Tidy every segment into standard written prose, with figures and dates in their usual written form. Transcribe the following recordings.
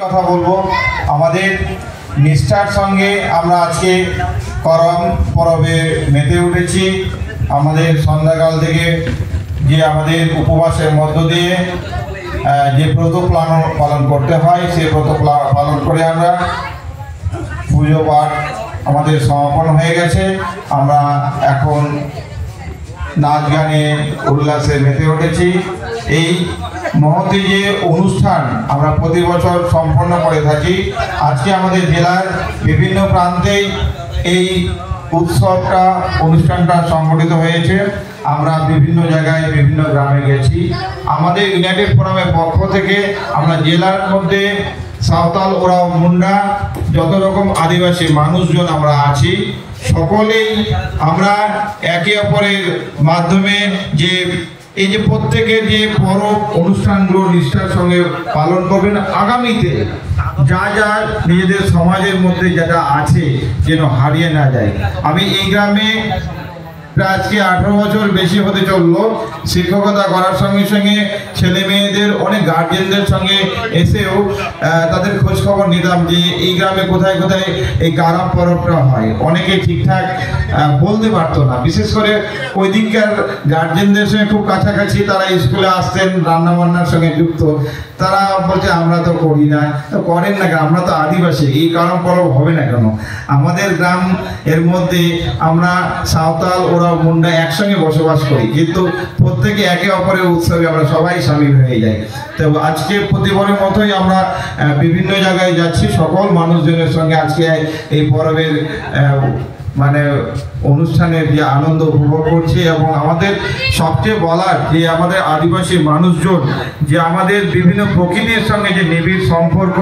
কথা বলবো আমাদের নিষ্ঠার সঙ্গে আমরা আজকে করম পরবে মেতে উঠেছি। আমাদের সন্ধ্যাকাল থেকে যে আমাদের উপবাসের মধ্য দিয়ে যে ব্রত পালন করতে হয় সেই ব্রত পালন করে আমরা পুজো পাঠ আমাদের সমাপন হয়ে গেছে। আমরা এখন নাচ গানে উল্লাসে মেতে উঠেছি। এই মহতী যে অনুষ্ঠান আমরা প্রতি বছর সম্পন্ন করে থাকি, আজকে আমাদের জেলার বিভিন্ন প্রান্তেই এই অনুষ্ঠানটা সংগঠিত হয়েছে। আমরা বিভিন্ন জায়গায় বিভিন্ন গ্রামে গেছি। আমাদের ইউনাইটেড ফোরামের পক্ষ থেকে আমরা জেলার মধ্যে সাঁওতাল ওরাও মুন্ডা যত রকম আদিবাসী মানুষজন আমরা আছি, সকলেই আমরা একে অপরের মাধ্যমে যে এই যে প্রত্যেকের যে পরব অনুষ্ঠানগুলো নিষ্ঠার সঙ্গে পালন করবেন, আগামীতে যা যা নিজেদের সমাজের মধ্যে যা আছে যেন হারিয়ে না যায়। আমি এই গ্রামে প্রায় আজকে 18 বছর বেশি হতে চললো। শিক্ষকতা করার সঙ্গে সঙ্গে ছেলে মেয়েদের অনেক গার্জেনদের সঙ্গে এসেও তাদের খোঁজ খবর নিতাম যে এই গ্রামে কোথায় কোথায় এই কারাম পরবটা হয়। অনেকে ঠিকঠাক বলতে পারতো না, বিশেষ করে ওই দিককার গার্জেনদের সঙ্গে খুব কাছাকাছি, তারা স্কুলে আসতেন রান্না বান্নার সঙ্গে যুক্ত, তারা বলছে আমরা তো করি না। তো করেন না কেন? আমরা তো আদিবাসী, এই কারণ পরব হবে না কেন? আমাদের গ্রাম এর মধ্যে আমরা সাঁওতাল ওরাও মুন্ডা একসঙ্গে বসবাস করি, কিন্তু প্রত্যেকে একে অপরের উৎসবে আমরা সবাই সামিল হয়ে যাই। তো আজকে প্রতিবারের মতোই আমরা বিভিন্ন জায়গায় যাচ্ছি, সকল মানুষজনের সঙ্গে আজকে এই পরবের মানে অনুষ্ঠানের যে আনন্দ উপভোগ করছি। এবং আমাদের সবচেয়ে বলার যে আমাদের আদিবাসী মানুষজন যে আমাদের বিভিন্ন প্রকৃতির সঙ্গে যে নিবিড় সম্পর্ক,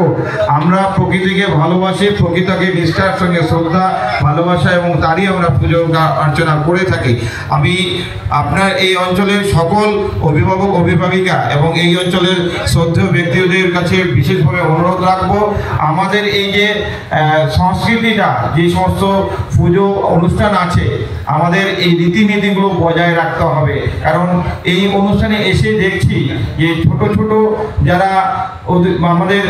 আমরা প্রকৃতিকে ভালোবাসি, প্রকৃতিকে নিষ্ঠার সঙ্গে শ্রদ্ধা ভালোবাসা এবং তারই আমরা পুজো অর্চনা করে থাকি। আমি আপনার এই অঞ্চলের সকল অভিভাবক অভিভাবিকা এবং এই অঞ্চলের শ্রদ্ধেয় ব্যক্তিদের কাছে বিশেষভাবে অনুরোধ রাখবো, আমাদের এই যে সংস্কৃতিটা, যে সমস্ত পুজো অনুষ্ঠান আছে, আমাদের এই রীতিনীতিগুলো বজায় রাখতে হবে। কারণ এই অনুষ্ঠানে এসে দেখছি যে ছোট ছোট যারা আমাদের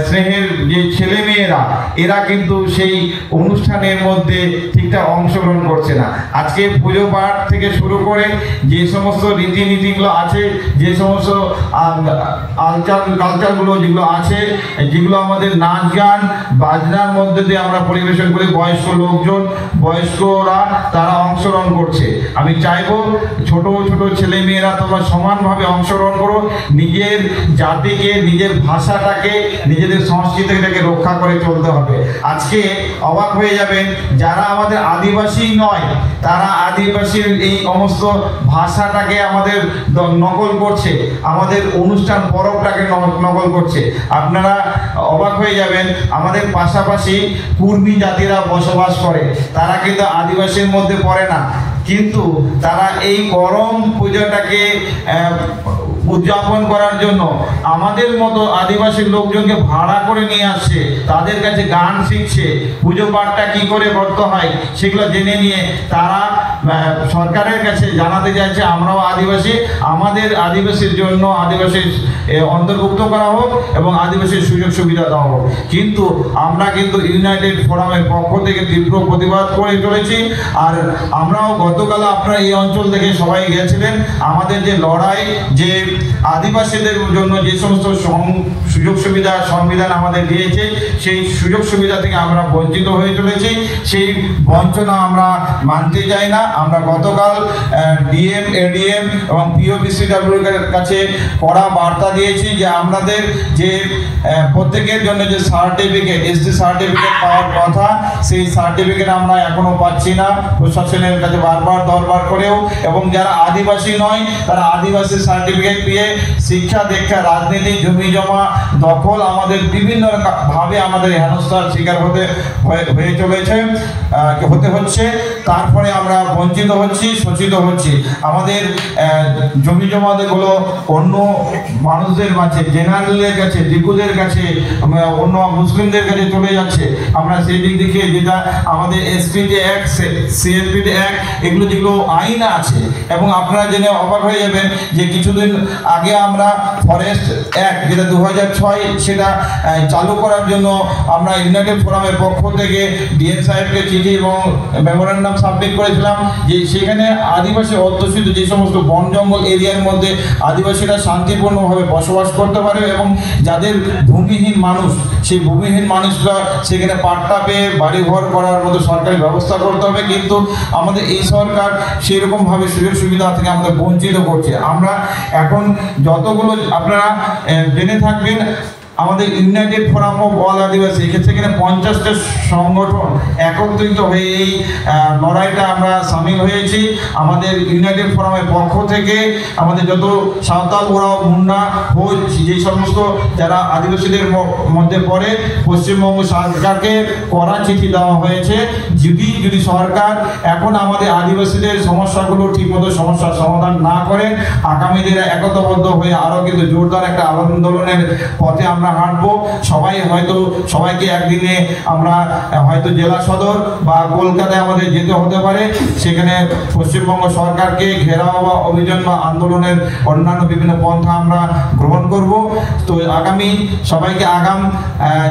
স্নেহের যে ছেলে মেয়েরা, এরা কিন্তু সেই অনুষ্ঠানের মধ্যে ঠিকঠাক অংশগ্রহণ করছে না। আজকে পুজো পাঠ থেকে শুরু করে যে সমস্ত রীতিনীতিগুলো আছে, যে সমস্ত কালচারগুলো যেগুলো আছে, যেগুলো আমাদের নাচ গান বাজনার মধ্যে দিয়ে আমরা পরিবেশন করি, বয়স্করা তারা অংশগ্রহণ করছে। আমি চাইবো ছোট ছোট ছেলে মেয়েরা তোমরা সমানভাবে অংশগ্রহণ করো, নিজের জাতিকে, নিজের ভাষাটাকে, নিজেদের সংস্কৃতিটাকে রক্ষা করে চলতে হবে। আজকে অবাক হয়ে যাবেন, যারা আমাদের আদিবাসী নয় তারা আদিবাসীর এই সমস্ত ভাষাটাকে আমাদের নকল করছে, আমাদের অনুষ্ঠান পরবটাকে নকল করছে। আপনারা অবাক হয়ে যাবেন, আমাদের পাশাপাশি কুর্মী জাতিরা বসবাস করে, তারা কিন্তু আদিবাসীর মধ্যে পড়ে না, কিন্তু তারা এই করম পুজোটাকে উদযাপন করার জন্য আমাদের মতো আদিবাসী লোকজনকে ভাড়া করে নিয়ে আসছে, তাদের কাছে গান শিখছে, পুজো পাঠটা কী করে করতে হয় সেগুলো জেনে নিয়ে তারা সরকারের কাছে জানাতে চাইছে আমরাও আদিবাসী, আমাদের আদিবাসীর জন্য আদিবাসী অন্তর্ভুক্ত করা হোক এবং আদিবাসীর সুযোগ সুবিধা দেওয়া হোক। কিন্তু আমরা কিন্তু ইউনাইটেড ফোরামের পক্ষ থেকে তীব্র প্রতিবাদ করে চলেছি। আর আমরাও গতকাল আপনারা এই অঞ্চল থেকে সবাই গেছিলেন, আমাদের যে লড়াই, যে আদিবাসীদের জন্য যে সমস্ত সুযোগ সুবিধা সংবিধান আমাদের দিয়েছে, সেই সুযোগ সুবিধা থেকে আমরা বঞ্চিত হয়ে চলেছি। সেই বঞ্চনা আমরা মানতে চাই না। আমরা গতকাল ডিএম, এডিএম এবং পিওপিসিডব্লিউর কাছে কড়া বার্তা দিয়েছি যে আমাদের যে প্রত্যেকের জন্য যে সার্টিফিকেট, এসটি সার্টিফিকেট পাওয়ার কথা, সেই সার্টিফিকেট আমরা এখনো পাচ্ছি না, প্রশাসনের কাছে বারবার দরবার করেও। এবং যারা আদিবাসী নয় তারা আদিবাসী সার্টিফিকেট পেয়ে শিক্ষা দীক্ষা, রাজনীতি, জমি জমা দখল, আমাদের বিভিন্ন ভাবে আমাদের হেনস্থার শিকার হতে চলেছে, হতে হচ্ছে। তারপরে আমরা বঞ্চিত হচ্ছি, শোষিত হচ্ছি। আমাদের জমি জমাগুলো অন্য মানুষদের কাছে, জেনারেলের কাছে, দিকুদের কাছে, অন্য মুসলিমদের কাছে চলে যাচ্ছে। আমরা সেই দিক থেকে যেটা আমাদের এসপিতে অ্যাক্ট, সিএলপিতে অ্যাক্ট, এগুলো যেগুলো আইন আছে, এবং আপনারা জেনে অবাক হয়ে যাবেন যে কিছুদিন আগে আমরা ফরেস্ট অ্যাক্ট যেটা 2006 সেটা চালু করার জন্য আমরা ইউনাইটেড ফোরামের পক্ষ থেকে ডিএম সাহেবকে চিঠি এবং মেমোরেন্ডাম সাবমিট করেছিলাম যে সেখানে আদিবাসী অধ্যুষিত যে সমস্ত বন জঙ্গল এরিয়ার মধ্যে আদিবাসীরা শান্তিপূর্ণভাবে বসবাস করতে পারে, এবং যাদের ভূমিহীন মানুষ, সেই ভূমিহীন মানুষরা সেখানে পাট্টা পেয়ে বাড়িঘর করার মতো সরকারি ব্যবস্থা করতে হবে। কিন্তু আমাদের এই সরকার সেরকমভাবে সুযোগ সুবিধা থেকে আমাদের বঞ্চিত করছে। আমরা এখন যতগুলো আপনারা জেনে থাকবেন, আমাদের ইউনাইটেড ফোরাম অফ অল আদিবাসী সেখানে 50টা সংগঠন একত্রিত হয়ে এই লড়াইটা আমরা সামিল হয়েছি। আমাদের ইউনাইটেড ফোরামের পক্ষ থেকে আমাদের যত সাঁওতাল, ওরাও, মুন্ডা, ভোজ, যে সমস্ত যারা আদিবাসীদের মধ্যে পড়ে, পশ্চিমবঙ্গ সরকারকে কড়া চিঠি দেওয়া হয়েছে। যদি সরকার এখন আমাদের আদিবাসীদের সমস্যাগুলো ঠিকমতো সমস্যার সমাধান না করে, আগামী দিনে একতাবদ্ধ হয়ে আরও কিন্তু জোরদার একটা আন্দোলনের পথে আমরা হাঁটবো। সবাইকে একদিনে আমরা হয়তো জেলা সদর বা কলকাতায় আমাদের যেতে হতে পারে, সেখানে পশ্চিমবঙ্গ সরকারকে ঘেরাও বা অভিযান বা আন্দোলনের অন্যান্য বিভিন্ন পন্থা আমরা গ্রহণ করব। তো সবাইকে আগাম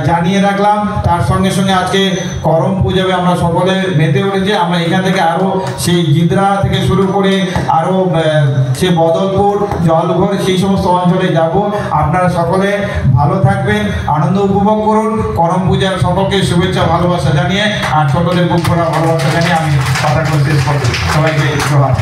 জানিয়ে রাখলাম। তার সঙ্গে সঙ্গে আজকে করম পূজাবে আমরা সকলে মেতে উঠেছি। আমরা এখান থেকে আরও সেই জিদ্রা থেকে শুরু করে আরও সে বদলপুর, জলঘর, সেই সমস্ত অঞ্চলে যাব। আপনারা সকলে ভালো থাকবেন, আনন্দ উপভোগ করুন। করম পূজার সকলকে শুভেচ্ছা, ভালোবাসা জানিয়ে আর ছোটদের বুক ভরা ভালোবাসা জানিয়ে আমি কথাগুলো শেষ করছি। সবাইকে ধন্যবাদ।